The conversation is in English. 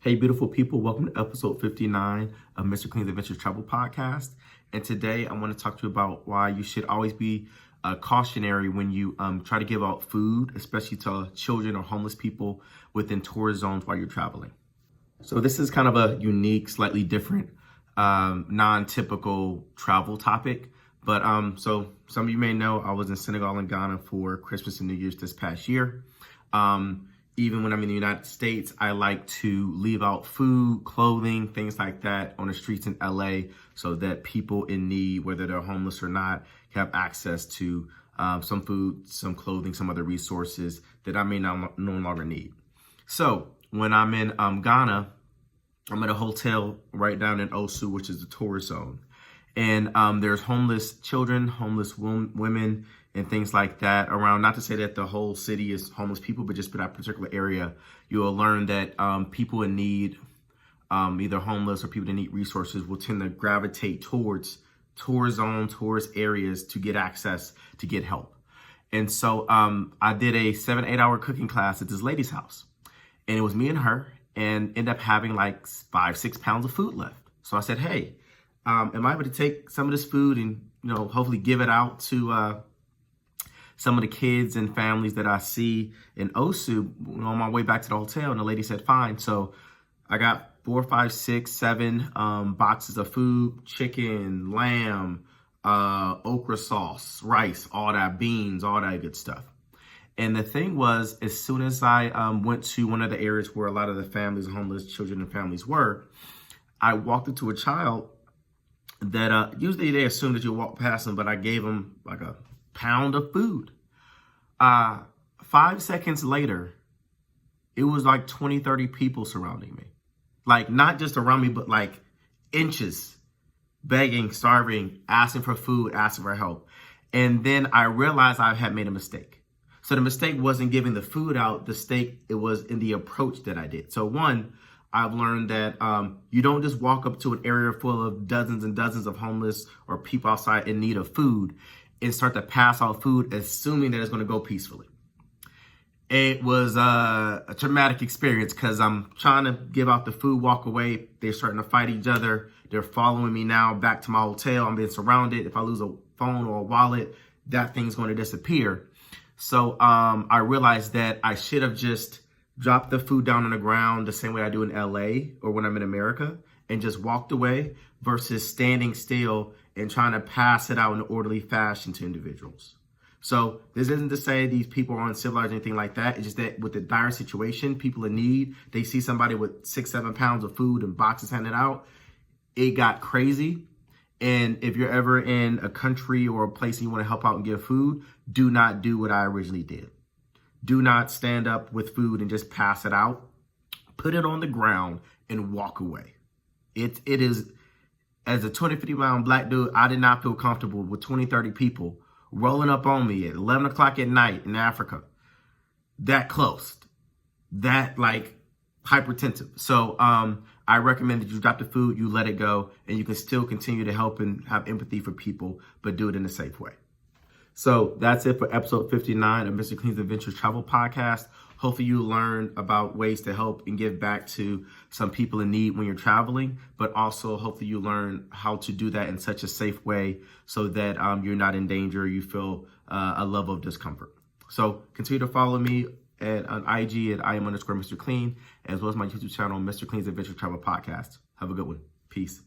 Hey, beautiful people, welcome to episode 59 of Mr. Clean's Adventures Travel Podcast. And today I want to talk to you about why you should always be cautionary when you try to give out food, especially to children or homeless people within tourist zones while you're traveling. So this is kind of a unique, slightly different, non-typical travel topic. But so some of you may know I was in Senegal and Ghana for Christmas and New Year's this past year. Even when I'm in the United States, I like to leave out food, clothing, things like that on the streets in LA so that people in need, whether they're homeless or not, can have access to some food, some clothing, some other resources that I may no longer need. So when I'm in Ghana, I'm at a hotel right down in Osu, which is the tourist zone. And there's homeless children, homeless women, and things like that around. Not to say that the whole city is homeless people, but just for that particular area, you will learn that people in need, either homeless or people that need resources, will tend to gravitate towards tourist zones, tourist areas to get access, to get help. And so I did a 7-8 hour cooking class at this lady's house. And it was me and her, and ended up having like 5-6 pounds of food left. So I said, hey, am I able to take some of this food and, hopefully give it out to some of the kids and families that I see in Osu on my way back to the hotel? And the lady said, fine. So I got 4, 5, 6, 7 boxes of food: chicken, lamb, okra sauce, rice, all that, beans, all that good stuff. And the thing was, as soon as I went to one of the areas where a lot of the families, homeless children and families were, I walked into a child that usually they assume that you walk past them, but I gave them like a pound of food. 5 seconds later, it was like 20, 30 people surrounding me. Like, not just around me, but like inches, begging, starving, asking for food, asking for help. And then I realized I had made a mistake. So the mistake wasn't giving the food out. The mistake, it was in the approach that I did. So one, I've learned that you don't just walk up to an area full of dozens and dozens of homeless or people outside in need of food and start to pass out food, assuming that it's going to go peacefully. It was a traumatic experience because I'm trying to give out the food, walk away. They're starting to fight each other. They're following me now back to my hotel. I'm being surrounded. If I lose a phone or a wallet, that thing's going to disappear. So I realized that I should have just dropped the food down on the ground the same way I do in LA or when I'm in America and just walked away versus standing still and trying to pass it out in an orderly fashion to individuals. So this isn't to say these people are uncivilized or anything like that. It's just that with the dire situation, people in need, they see somebody with 6-7 pounds of food and boxes handed out. It got crazy. And if you're ever in a country or a place and you want to help out and give food, do not do what I originally did. Do not stand up with food and just pass it out. Put it on the ground and walk away. It is, as a 20-50 pound black dude, I did not feel comfortable with 20, 30 people rolling up on me at 11 o'clock at night in Africa. That close. That like hypertensive. So I recommend that you drop the food, you let it go, and you can still continue to help and have empathy for people, but do it in a safe way. So that's it for episode 59 of Mr. Clean's Adventures Travel Podcast. Hopefully you learn about ways to help and give back to some people in need when you're traveling, but also hopefully you learn how to do that in such a safe way so that you're not in danger or you feel a level of discomfort. So continue to follow me on IG at IM_Mr. Clean, as well as my YouTube channel, Mr. Clean's Adventure Travel Podcast. Have a good one. Peace.